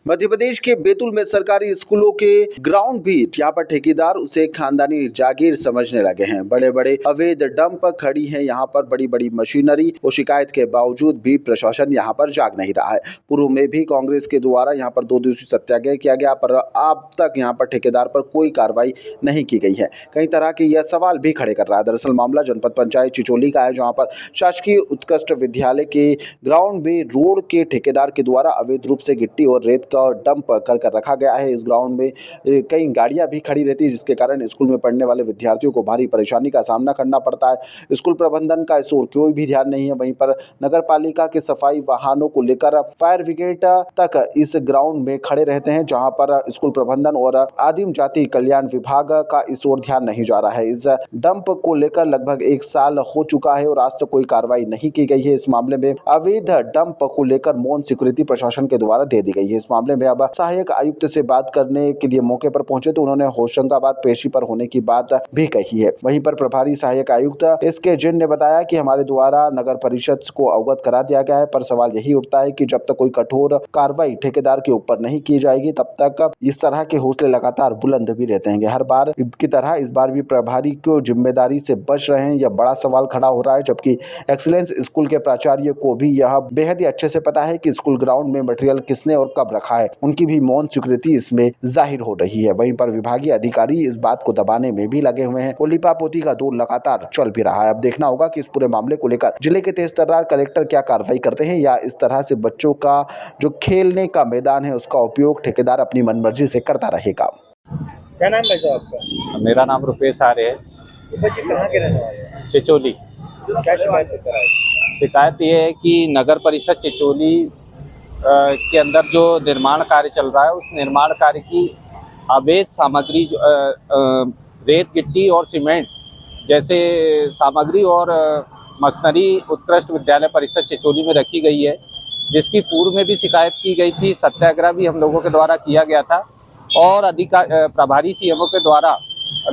मध्य प्रदेश के बैतूल में सरकारी स्कूलों के ग्राउंड भी यहाँ पर ठेकेदार उसे खानदानी जागीर समझने लगे हैं। बड़े बड़े अवैध डंप खड़ी हैं यहाँ पर, बड़ी बड़ी मशीनरी और शिकायत के बावजूद भी प्रशासन यहाँ पर जाग नहीं रहा है। पूर्व में भी कांग्रेस के द्वारा यहाँ पर 2 दिवसीय सत्याग्रह किया गया, पर अब तक यहाँ पर ठेकेदार पर कोई कार्रवाई नहीं की गई है। कई तरह के यह सवाल भी खड़े कर रहा है। दरअसल मामला जनपद पंचायत चिचोली का है, जहाँ पर शासकीय उत्कृष्ट विद्यालय के ग्राउंड में रोड के ठेकेदार के द्वारा अवैध रूप से गिट्टी और रेत का डंप कर रखा गया है। इस ग्राउंड में कई गाड़ियां भी खड़ी रहती है, जिसके कारण स्कूल में पढ़ने वाले विद्यार्थियों को भारी परेशानी का सामना करना पड़ता है। स्कूल प्रबंधन का इस ओर कोई भी ध्यान नहीं है। वहीं पर नगर पालिका के सफाई वाहनों को लेकर फायर ब्रिगेड तक इस ग्राउंड में खड़े रहते हैं, जहां पर स्कूल प्रबंधन और आदिम जाति कल्याण विभाग का इस ओर ध्यान नहीं जा रहा है। इस डंप को लेकर लगभग 1 साल हो चुका है और आज तक कोई कार्रवाई नहीं की गई है। इस मामले में अवैध डंप को लेकर मौन सिक्योरिटी प्रशासन के द्वारा दे दी गई है। इस मामले में अब सहायक आयुक्त से बात करने के लिए मौके पर पहुंचे तो उन्होंने होशंगाबाद पेशी पर होने की बात भी कही है। वहीं पर प्रभारी सहायक आयुक्त एसके जैन ने बताया कि हमारे द्वारा नगर परिषद को अवगत करा दिया गया है, पर सवाल यही उठता है कि जब तक कोई कठोर कार्रवाई ठेकेदार के ऊपर नहीं की जाएगी, तब तक इस तरह के हौसले लगातार बुलंद भी रहते हैं। हर बार की तरह इस बार भी प्रभारी को जिम्मेदारी से बच रहे हैं, यह बड़ा सवाल खड़ा हो रहा है। जबकि एक्सीलेंस स्कूल के प्राचार्य को भी यह बेहद ही अच्छे से पता है कि स्कूल ग्राउंड में मटेरियल किसने और कब रखा है। उनकी भी मौन स्वीकृति इसमें जाहिर हो रही है। वहीं पर विभागीय अधिकारी इस बात को दबाने में भी लगे हुए हैं और लिपापोती का दौर लगातार चल भी रहा है। अब देखना होगा कि इस पूरे मामले को लेकर जिले के तेजतर्रार कलेक्टर क्या कार्रवाई करते हैं, या इस तरह से बच्चों का जो खेलने का मैदान है उसका उपयोग ठेकेदार अपनी मनमर्जी से करता रहेगा। क्या नाम है आपका? मेरा नाम रुपेश आर्य है। कहाँ के रहने वाले हैं? चिचोली। क्या शिकायत लेकर आए? शिकायत ये है कि नगर परिषद चिचोली के अंदर जो निर्माण कार्य चल रहा है, उस निर्माण कार्य की अवैध सामग्री रेत, गिट्टी और सीमेंट जैसे सामग्री और मशीनरी उत्कृष्ट विद्यालय परिषद चिचोली में रखी गई है, जिसकी पूर्व में भी शिकायत की गई थी। सत्याग्रह भी हम लोगों के द्वारा किया गया था और प्रभारी सीएमओ के द्वारा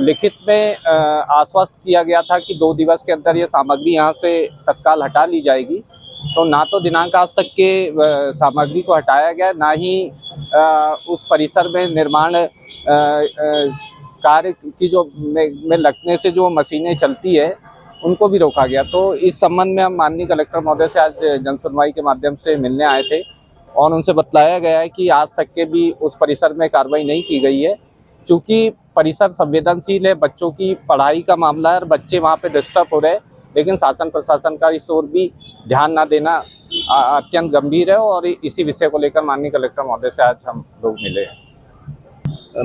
लिखित में आश्वस्त किया गया था कि 2 दिवस के अंदर ये सामग्री यहाँ से तत्काल हटा ली जाएगी। तो ना तो दिनांक आज तक के सामग्री को हटाया गया, ना ही उस परिसर में निर्माण कार्य की जो में लगने से जो मशीनें चलती है उनको भी रोका गया। तो इस संबंध में हम माननीय कलेक्टर महोदय से आज जनसुनवाई के माध्यम से मिलने आए थे और उनसे बतलाया गया है कि आज तक के भी उस परिसर में कार्रवाई नहीं की गई है, क्योंकि परिसर संवेदनशील है, बच्चों की पढ़ाई का मामला है और बच्चे वहाँ पे डिस्टर्ब हो रहे हैं। लेकिन शासन प्रशासन का इस ओर भी ध्यान ना देना अत्यंत गंभीर है और इसी विषय को लेकर माननीय कलेक्टर महोदय से आज हम लोग मिले हैं।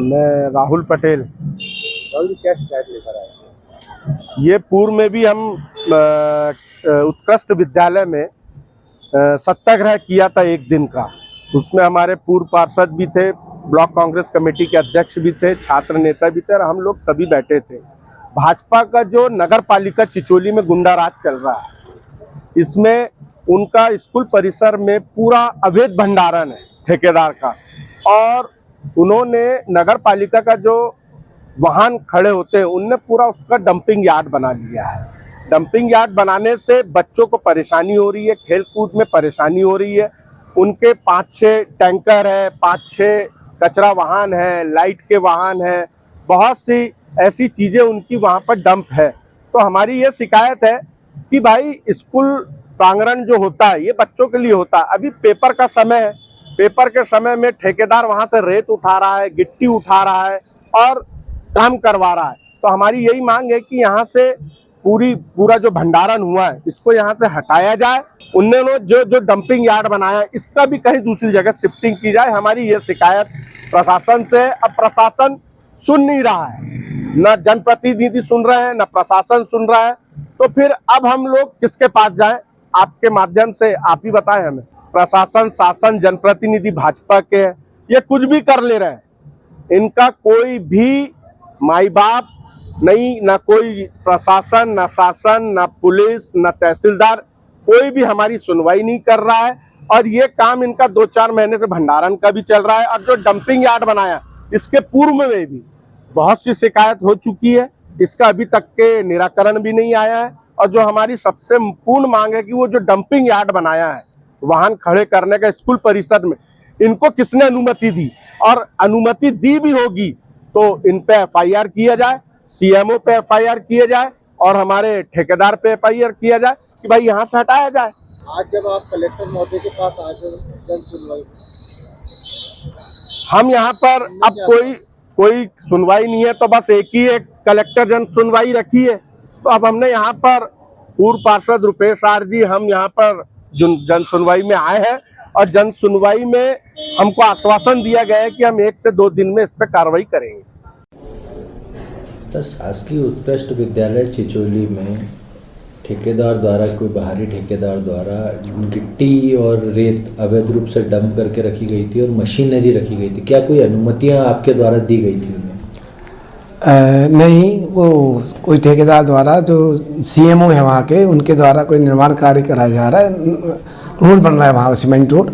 मैं राहुल पटेल। क्या शिकायत लेकर आए? ये पूर्व में भी हम उत्कृष्ट विद्यालय में सत्याग्रह किया था 1 दिन का। उसमें हमारे पूर्व पार्षद भी थे, ब्लॉक कांग्रेस कमेटी के अध्यक्ष भी थे, छात्र नेता भी थे और हम लोग सभी बैठे थे। भाजपा का जो नगर पालिका चिचोली में गुंडा राज चल रहा है, इसमें उनका स्कूल परिसर में पूरा अवैध भंडारण है ठेकेदार का, और उन्होंने नगर पालिका का जो वाहन खड़े होते हैं उनने पूरा उसका डंपिंग यार्ड बना लिया है। डंपिंग यार्ड बनाने से बच्चों को परेशानी हो रही है, खेल कूद में परेशानी हो रही है। उनके 5-6 टैंकर है, 5-6 कचरा वाहन है, लाइट के वाहन है, बहुत सी ऐसी चीजें उनकी वहां पर डंप है। तो हमारी ये शिकायत है कि भाई स्कूल प्रांगण जो होता है ये बच्चों के लिए होता है। अभी पेपर का समय है, पेपर के समय में ठेकेदार वहां से रेत उठा रहा है, गिट्टी उठा रहा है और काम करवा रहा है। तो हमारी यही मांग है कि यहाँ से पूरा जो भंडारण हुआ है इसको यहाँ से हटाया जाए। उन्होंने जो डंपिंग यार्ड बनाया है इसका भी कहीं दूसरी जगह शिफ्टिंग की जाए। हमारी ये शिकायत प्रशासन से। अब प्रशासन सुन नहीं रहा है, न जनप्रतिनिधि सुन रहे हैं, न प्रशासन सुन रहा है। तो फिर अब हम लोग किसके पास जाएं? आपके माध्यम से आप ही बताएं हमें। प्रशासन, शासन, जनप्रतिनिधि भाजपा के हैं, ये कुछ भी कर ले रहे हैं। इनका कोई भी माई बाप नहीं, ना कोई प्रशासन, ना शासन, ना पुलिस, ना तहसीलदार, कोई भी हमारी सुनवाई नहीं कर रहा है। और ये काम इनका 2-4 महीने से भंडारण का भी चल रहा है। और जो डंपिंग यार्ड बनाया इसके पूर्व में भी बहुत सी शिकायत हो चुकी है, इसका अभी तक के निराकरण भी नहीं आया है। और जो हमारी सबसे पूर्ण मांग है कि वो जो डंपिंग यार्ड बनाया है वाहन खड़े करने का स्कूल परिसर में, इनको किसने अनुमति दी, और अनुमति दी भी होगी तो इन पे एफआईआर किया जाए, सीएमओ पे एफआईआर किया जाए और हमारे ठेकेदार पे एफआईआर किया जाए कि भाई यहाँ से हटाया जाए। आज जब आप कलेक्टर महोदय के पास आज जन सुनवाई, हम यहाँ पर अब कोई सुनवाई नहीं है तो बस एक कलेक्टर जन सुनवाई रखी है। तो अब हमने यहाँ पर पूर्व पार्षद रुपेश आर जी हम यहाँ पर जन सुनवाई में आए हैं और जन सुनवाई में हमको आश्वासन दिया गया है कि हम 1 से 2 दिन में इस पर कार्रवाई करेंगे। तो शासकीय उत्कृष्ट विद्यालय चिचोली में ठेकेदार द्वारा, कोई बाहरी ठेकेदार द्वारा गिट्टी और रेत अवैध रूप से डंप करके रखी गई थी और मशीनरी रखी गई थी, क्या कोई अनुमतियां आपके द्वारा दी गई थी उन्हें? नहीं, वो कोई ठेकेदार द्वारा, जो सीएमओ है वहाँ के, उनके द्वारा कोई निर्माण कार्य कराया जा रहा है, रोड बन रहा है वहाँ सीमेंट रोड,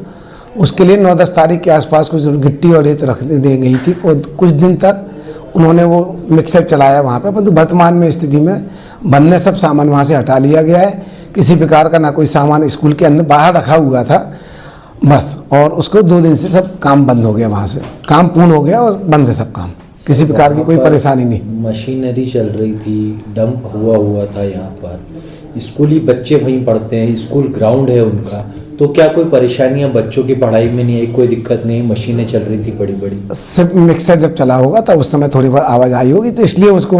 उसके लिए 9-10 तारीख के आसपास कुछ गिट्टी और रेत रख दी गई थी। और कुछ दिन तक उन्होंने वो मिक्सर चलाया वहाँ पे, परंतु वर्तमान में स्थिति में बंद ने सब सामान वहाँ से हटा लिया गया है। किसी प्रकार का ना कोई सामान स्कूल के अंदर बाहर रखा हुआ था बस, और उसको 2 दिन से सब काम बंद हो गया, वहाँ से काम पूर्ण हो गया और बंद है सब काम, किसी प्रकार की कोई परेशानी नहीं। मशीनरी चल रही थी, डंप हुआ था यहाँ पर, स्कूली बच्चे वहीं पढ़ते हैं, स्कूल ग्राउंड है उनका, तो क्या कोई परेशानियां बच्चों की पढ़ाई में नहीं आई? कोई दिक्कत नहीं? मशीनें चल रही थी बड़ी बड़ी, सब मिक्सर जब चला होगा तब उस समय थोड़ी बहुत आवाज़ आई होगी, तो इसलिए उसको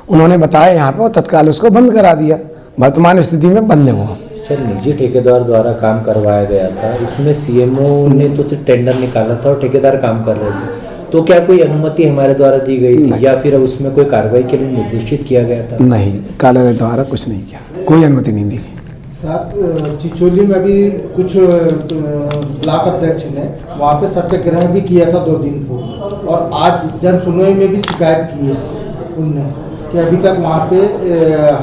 उन्होंने बताया यहाँ पे और तत्काल उसको बंद करा दिया। वर्तमान स्थिति में बंद है वो। सर, निजी ठेकेदार द्वारा काम करवाया गया था, इसमें सीएमओ ने तो सिर्फ टेंडर निकाला था और ठेकेदार काम कर रहे थे, तो क्या कोई अनुमति हमारे द्वारा दी गई थी या फिर उसमें कोई कार्रवाई के लिए निर्देशित किया गया था? नहीं, कार्यालय द्वारा कुछ नहीं किया, कोई अनुमति नहीं दी। साथ चिचोली में भी कुछ ब्लॉक अध्यक्ष ने वहाँ पे सत्याग्रह भी किया था 2 दिन पूर्व, और आज जन सुनवाई में भी शिकायत की है उनने कि अभी तक वहाँ पे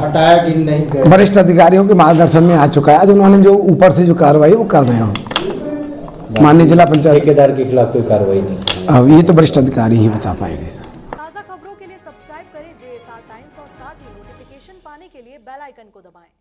हटाया कि नहीं गया। वरिष्ठ अधिकारियों के मार्गदर्शन में आ चुका है, आज उन्होंने जो ऊपर से जो कार्रवाई वो कर रहे हैं। माननीय जिला पंचायत ठेकेदार के खिलाफ कोई कार्रवाई नहीं? अब ये तो वरिष्ठ अधिकारी ही बता पाएंगे। ताज़ा खबरों के लिए सब्सक्राइब करें JSR टाइम्स और साथ ही नोटिफिकेशन पाने के लिए बेल आइकन को दबाएं।